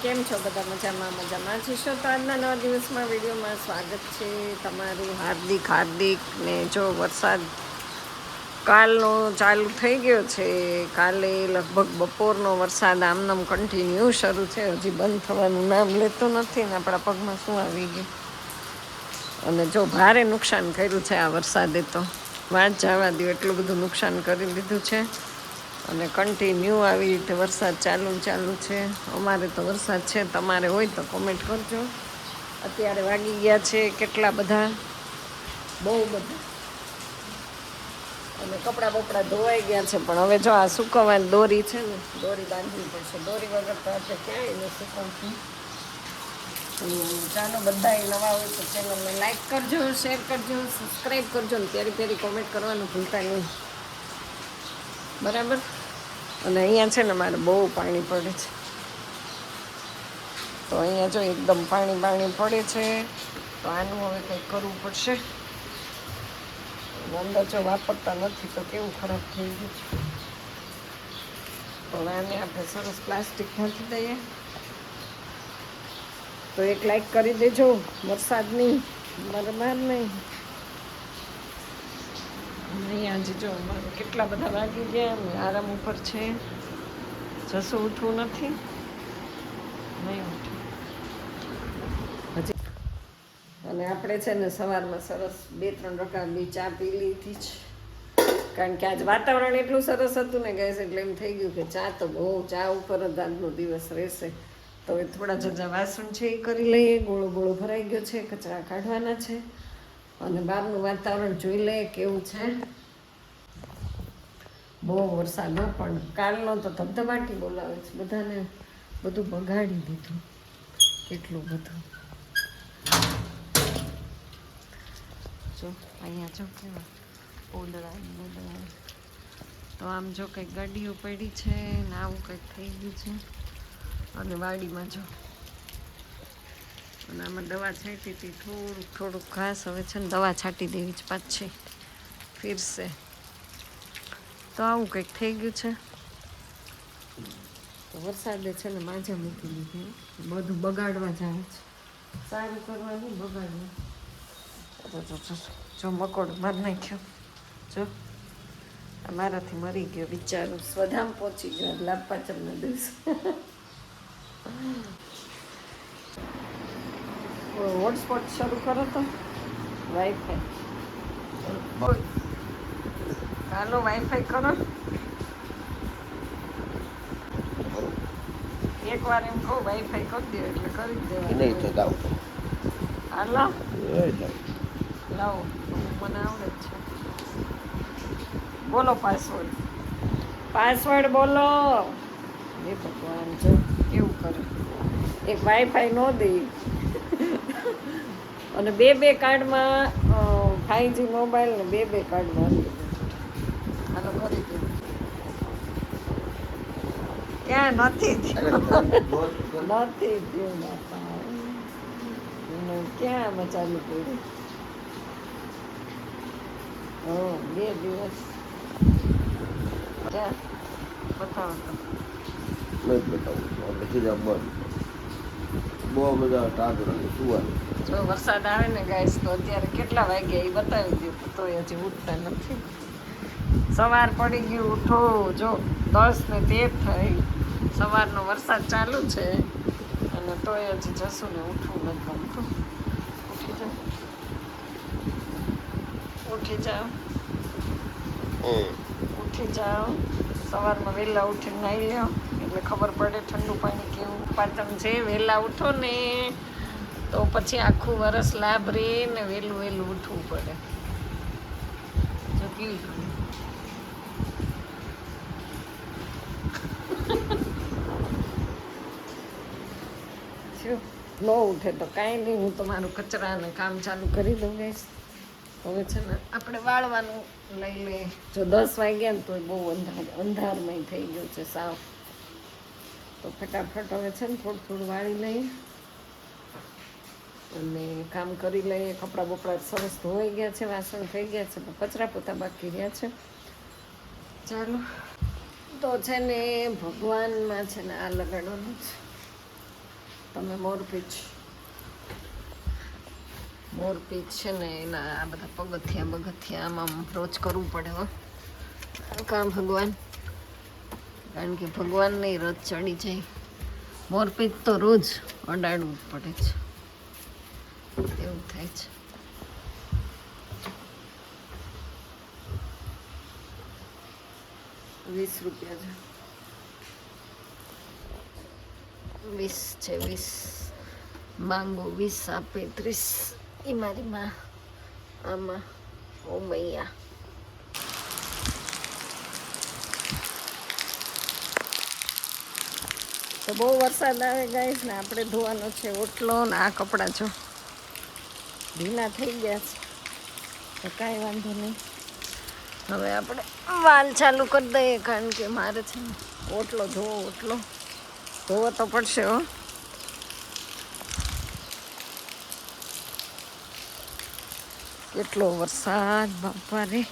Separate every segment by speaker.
Speaker 1: કેમ છો બધા? મજામાં છો? તો આજના નવા દિવસમાં વિડીયોમાં સ્વાગત છે તમારું હાર્દિક ને જો વરસાદ કાલનો ચાલુ થઈ ગયો છે. કાલે લગભગ બપોરનો વરસાદ આમનામ કન્ટિન્યુ શરૂ છે, હજી બંધ થવાનું નામ લેતો નથી ને આપણા પગમાં શું આવી ગયું. અને જો ભારે નુકસાન કર્યું છે આ વરસાદે, તો વાત જવા દો, એટલું બધું નુકસાન કરી દીધું છે. અને કન્ટિન્યુ આવી રીતે વરસાદ ચાલુ છે. અમારે તો વરસાદ છે, તમારે હોય તો કોમેન્ટ કરજો. અત્યારે વાગી ગયા છે કેટલા બધા, બહુ બધા. અને કપડાં બપડા ધોવાઈ ગયા છે, પણ હવે જો આ સુકવવાની દોરી છે ને, દોરી બાંધવી પડશે. દોરી વગર તો આપણે ક્યાંય ન સુકવશું. ચાલો, બધા નવા હોય તો ચેનલને લાઈક કરજો, શેર કરજો, સબસ્ક્રાઈબ કરજો ને ત્યારે કોમેન્ટ કરવાનું ભૂલતા નહીં, બરાબર? અને અહીંયા છે ને મારે બહુ પાણી પડે છે, તો અહીંયા જો એકદમ પાણી પડે છે. તો આનું હવે કંઈક કરવું પડશે. અંદર જો વાપરતા નથી તો કેવું ખરાબ થઈ ગયું છે. તો આને આપણે સરસ પ્લાસ્ટિક નાખી દઈએ. તો એક લાઈક કરી દેજો વરસાદની, બરાબર નહીં? અહીંયા જ જો અમારે કેટલા બધા વાગી ગયા ને આરામ ઉપર છે. જશું ઉઠવું નથી, નહીં ઉઠવું હજી. અને આપણે છે ને સવારમાં સરસ 2-3 રકાબી ચા પી લીધી છે, કારણ કે આજ વાતાવરણ એટલું સરસ હતું ને ગેસ, એટલે એમ થઈ ગયું કે ચા તો બહુ, ચા ઉપર જ આજનો દિવસ રહેશે. તો એ થોડા જજા વાસણ છે એ કરી લઈએ. ગોળો ભરાઈ ગયો છે, કચરા કાઢવાના છે. અને બહારનું વાતાવરણ જોઈ લઈએ કેવું છે. બહુ વરસાદ પણ કાલનો તો ધબધબાટી બોલાવે છે, બધાને બધું બગાડી દીધું, કેટલું બધું. જો અહીંયા જો કેવા ઓદળા. તો આમ જો કંઈક ગાડીઓ પડી છે ને આવું કંઈક થઈ ગયું છે. અને વાડીમાં જો, અને આમાં દવા છાંટી હતી, થોડુંક ઘાસ હવે છે ને દવા છાંટી દેવી જ પાછી ફિરશે. તો આવું કંઈક થઈ ગયું છે. તો વરસાદે છે ને માજા મૂકી દીધી, બધું બગાડવા જાય છે. સારું કરવાનું, બગાડવું. જો મકોડ મારી નાખ્યો, જો મારાથી મરી ગયો બિચારો. સ્વધામ પહોંચી ગયો લાભ પાચમના દિવસે. હોટસ્પોટ શરૂ કરો તો વાઈફાઈ, હાલો વાઈફાઈ કરો. એકવાર એમ કહું વાઈફાઈ કરી દે એટલે કરી જ દેવાય. હાલો લાવો, મને આવડે જ છે. બોલો પાસવર્ડ બોલો. એ ભગવાન, જો એવું કરે. એક વાઈફાઈ ન દે અને બે કાર્ડમાં 5G મોબાઈલ ને બે કાર્ડમાં હાલો કરી દે. ક્યાં નથી થયું બાપા, ક્યાં આમાં ચાલુ કર્યું? 2 દિવસ ક્યાં બતાવો તો. બહુ બધા ટાંકરા સુવાનું. જો વરસાદ આવે ને ગાઈસ, તો અત્યારે કેટલા વાગ્યા એ બતાવી દઉં, તો હજી ઉઠતા નથી. સવાર પડી ગયું, ઉઠો. જો 10:13 થઈ, સવારનો વરસાદ ચાલુ છે. અને તોય હજી જશું ને ઉઠવું નથી ગમતું. ઉઠી જાઓ. સવારમાં વહેલા ઉઠીને નાહી લો, એટલે ખબર પડે ઠંડુ પાણી કેવું પાચન છે. વહેલા ઉઠો ને તો પછી આખું વરસ લાભ રહે ને. વહેલું ઉઠવું પડે. જો કેવી ન ઉઠે તો કાંઈ નહીં, હું તમારું કચરા અને કામ ચાલુ કરી દઉં ગઈશ. હવે છે ને આપણે વાળવાનું લઈ લઈએ. જો 10 વાગ્યા ને તો બહુ અંધારમય થઈ ગયું છે સાવ. તો ફટાફટ હવે છે ને થોડું વાળી લઈએ અને કામ કરી લઈએ. કપડાં બપડા સરસ ધોવાઈ ગયા છે, વાસણ થઈ ગયા છે, પણ કચરા પોતા બાકી રહ્યા છે. ચાલો, તો છે ને ભગવાનમાં છે ને આ લગાડવાનું છે. તમે મોરપીંછ છે ને એના આ બધા પગથિયા આમ રોજ કરવું પડે હો કામ ભગવાન, કારણ કે ભગવાનને રોજ ચડી જાય. મોરપીંછ તો રોજ અડાડવું પડે છે, એવું થાય છે. ₹20 છે, 20 છે, 20 માંગો 20 આપે 30. એ મારી માં આમાં ઓ મૈયા. તો બહુ વરસાદ આવે ગાઈસ ને આપણે ધોવાનો છે ઓટલો ને આ કપડાં જો ઢીલા થઈ ગયા છે, તો કાંઈ વાંધો નહીં. હવે આપણે વાલ ચાલુ કરી દઈએ, કારણ કે મારે છે ને ઓટલો ધોવો તો પડશે હો. કેટલો વરસાદ બાપા રે,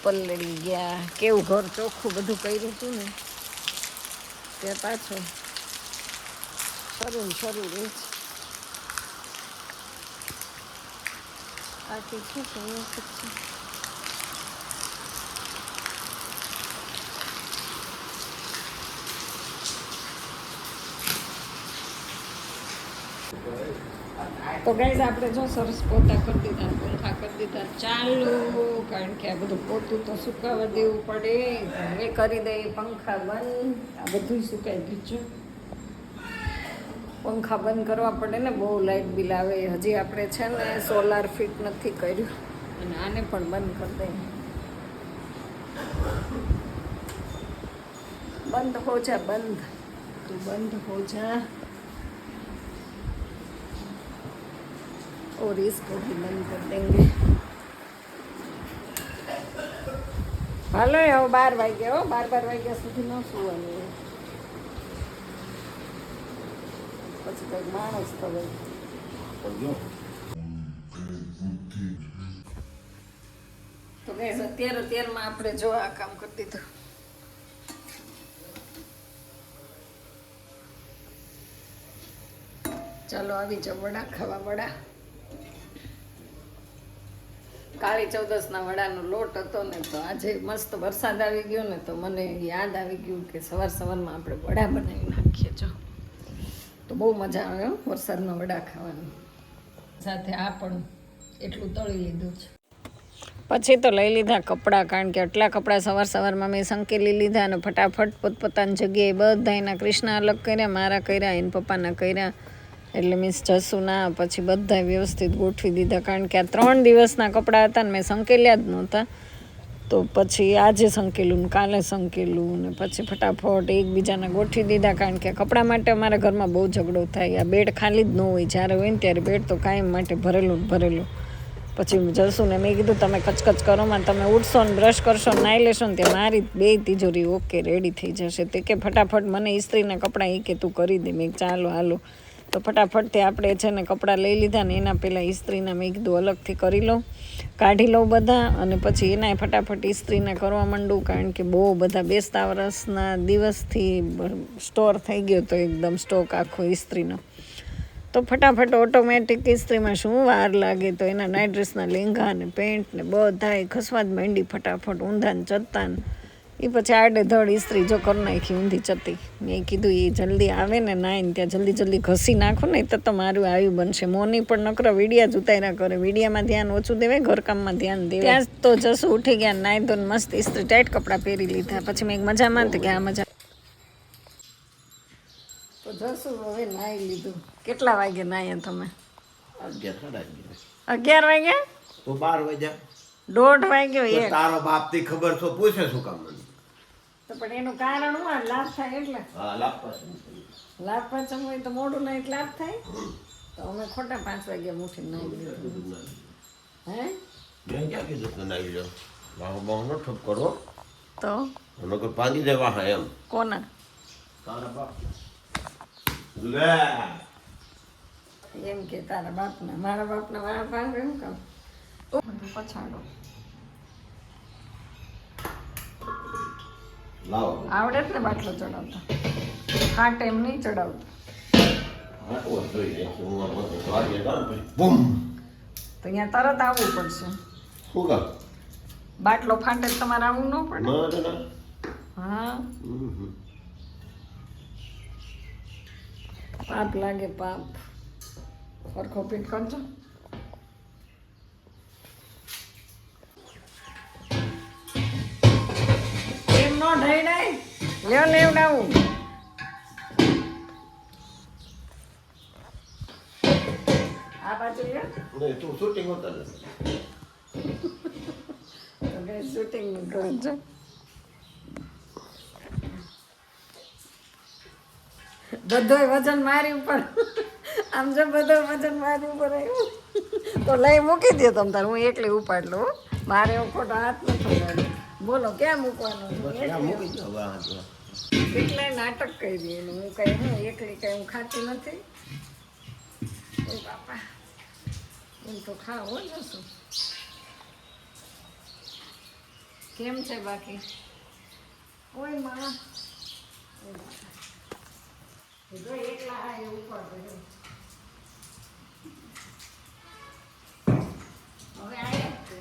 Speaker 1: પલળી ગયા. કેવું ઘર ચોખ્ખું બધું કર્યું હતું ને ત્યાં પાછું શરૂ રહે છે. આથી શું છે તો ગાઈઝ આપણે જો સરસ પોતા કરી દીધા, પંખા કરી દીધા ચાલુ, કારણ કે આ બધું પોતું તો સુકાવા દેવું પડે. હવે કરી દઈએ પંખા બંધ. આ બધું સુકાઈ ગયું છે, પંખા બંધ કરવા પડે ને, બહુ લાઇટ બિલ આવે. હજી આપણે છે ને સોલાર ફિટ નથી કર્યું, અને આને પણ બંધ કરી દઈએ. બંધ હો જા, તું બંધ હો જા. और इसको भी बंद कर देंगे. હાલો હવે 12 વાગ્યા હો, 12 વાગ્યા સુધી ન સુવાનું, પછી કંઈક માણસ થવાય. તો ગાઈસ અત્યારમાં આપણે જો આ કામ કરી દીધું. ચાલો આવી જાઓ વડા ખાવા. વડા કાળી ચૌદસના વડાનો લોટ હતો ને, તો આજે મસ્ત વરસાદ આવી ગયો ને, તો મને યાદ આવી ગયું કે સવારમાં આપણે વડા બનાવી નાખીએ. જો તો બહુ મજા આવે વરસાદના વડા ખાવાની. સાથે આ પણ એટલું તળી લીધું છે. પછી તો લઈ લીધા કપડાં, કારણ કે આટલા કપડાં સવારમાં મેં સંકેલી લીધા અને ફટાફટ પોતપોતાની જગ્યાએ બધા એના કૃષ્ણ અલગ કર્યા, મારા કર્યા, એના પપ્પાના કર્યા, એટલે મીન્સ જસુના પછી બધા વ્યવસ્થિત ગોઠવી દીધા. કારણ કે આ 3 દિવસના કપડાં હતા ને મેં સંકેલ્યા જ નહોતા, તો પછી આજે સંકેલું ને કાલે સંકેલું ને પછી ફટાફટ એકબીજાને ગોઠવી દીધા. કારણ કે કપડાં માટે અમારા ઘરમાં બહુ ઝઘડો થાય. આ બેડ ખાલી જ ન હોય, જ્યારે હોય ને ત્યારે બેડ તો કાયમ માટે ભરેલું. પછી જશું ને મેં કીધું તમે કચકચ કરોમાં, તમે ઉઠશો ને બ્રશ કરશો ને નાહી લેશો ને ત્યાં મારી 2 તિજોરી ઓકે રેડી થઈ જશે. તે કે ફટાફટ મને ઇસ્ત્રીના કપડાં એ કે તું કરી દે. મેં ચાલો હાલો. તો ફટાફટથી આપણે છે ને કપડાં લઈ લીધા ને એના પહેલાં ઇસ્ત્રીના મેં કીધું અલગથી કરી લઉં, કાઢી લઉં બધા, અને પછી એનાય ફટાફટ ઇસ્ત્રીને કરવા માંડું. કારણ કે બહુ બધા બેસતા વરસના દિવસથી સ્ટોર થઈ ગયો તો એકદમ સ્ટોક આખો ઇસ્ત્રીનો. તો ફટાફટ ઓટોમેટિક ઇસ્ત્રીમાં શું વાર લાગે, તો એના નાઇટ ડ્રેસના લેંઘા ને પેન્ટ ને બધાય ખસવા જ માંડી ફટાફટ, ઊંધા ને ચત્તા ને. એ પછી આડેધડ ઇસ્ત્રી જો કરી નાખી ઊંધી ચતી. મેં કીધું એ જલ્દી આવે ને નાઈને ત્યાં જલ્દી ઘસી નાખો ને, તો મારું આવ્યું બનશે. મોની પણ નકરો વિડીયા જ ઉતાર્યા કરે, વિડીયામાં ધ્યાન ઓછું દેવાય, ઘરકામમાં ધ્યાન દેવાય. ત્યાં તો જશું ઉઠી ગયા, નાઈ ધોઈને મસ્ત ઇસ્ત્રી ટાઈટ કપડાં પહેરી લીધા. પછી મેં એક મજામાં કે આ મજા તો જશું હવે નાઈ લીધું. કેટલા વાગે નાયા તમે? 11 વાગ્યા
Speaker 2: તો 12 વાગ્યા,
Speaker 1: 1:30 વાગ્યો. એક
Speaker 2: તારો બાપ થી ખબર તો પૂછે શું કામ?
Speaker 1: તો પણ એનું કારણ હું લાભ થાય એટલે.
Speaker 2: હા,
Speaker 1: લાભ પાછળ હોય તો મોડું ના લાભ થાય. તો અમે ખોટા 5 વાગ્યા મુઠી નાઈ લીધું. હે
Speaker 2: મેં ક્યાં કીધું તો નાઈ લો, વાહ નો ઠપ કરો
Speaker 1: તો
Speaker 2: અમે કોઈ પાંગી દેવા હા એમ.
Speaker 1: કોના?
Speaker 2: તારા બાપ લે
Speaker 1: એમ કે તારા બાપના, મારા બાપના મારા પાંગ એમ કામ બધું પછાડો.
Speaker 2: લાવો
Speaker 1: આવડે જ ને બાટલો ચડાવતા, હાટ એમ નહીં ચડાવતા.
Speaker 2: હાટવો જ જોઈએ હું આમ વાગે કાઢું પછી બૂમ
Speaker 1: તો અહીંયા તરત આવવું પડશે.
Speaker 2: શું કામ
Speaker 1: બાટલો ફાટે તો તમારે આવવું ન પડે.
Speaker 2: ના
Speaker 1: હા, પાપ લાગે પાપ. સરખો પીટ કરજો. એમ નો ઢળાય. લ્યો લેવડાવું. આ બાજુ લ્યો.
Speaker 2: નહીં તું શૂટિંગ હોતા નથી
Speaker 1: તો કઈ શૂટિંગ કરું છું. બધોય વજન મારી ઉપર. આમ જો બધો વજન મારી ઉપર આવ્યું તો લઈ મૂકી દે તમ તાર. હું એકલી ઉપાડ લઉં. મારે એવો ખોટો હાથ નથી લાગ્યો. બોલો ક્યાં મૂકવાનો છે?
Speaker 2: બસ ત્યાં મૂકી દો વાહ
Speaker 1: કેટલાય નાટક કરી એનું. હું કઈ હું એકલી કઈ હું ખાતી નથી. ઓ બાપા, એમ તો ખાવો જ શું. કેમ છે બાકી? ઓય માં, ઓ બાપા, જો એકલા આ એ ઉપાડતો જો. હવે આયા જ છે.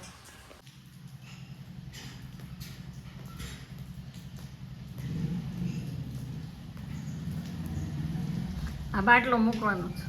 Speaker 1: આ બાટલો મૂકવાનો છે.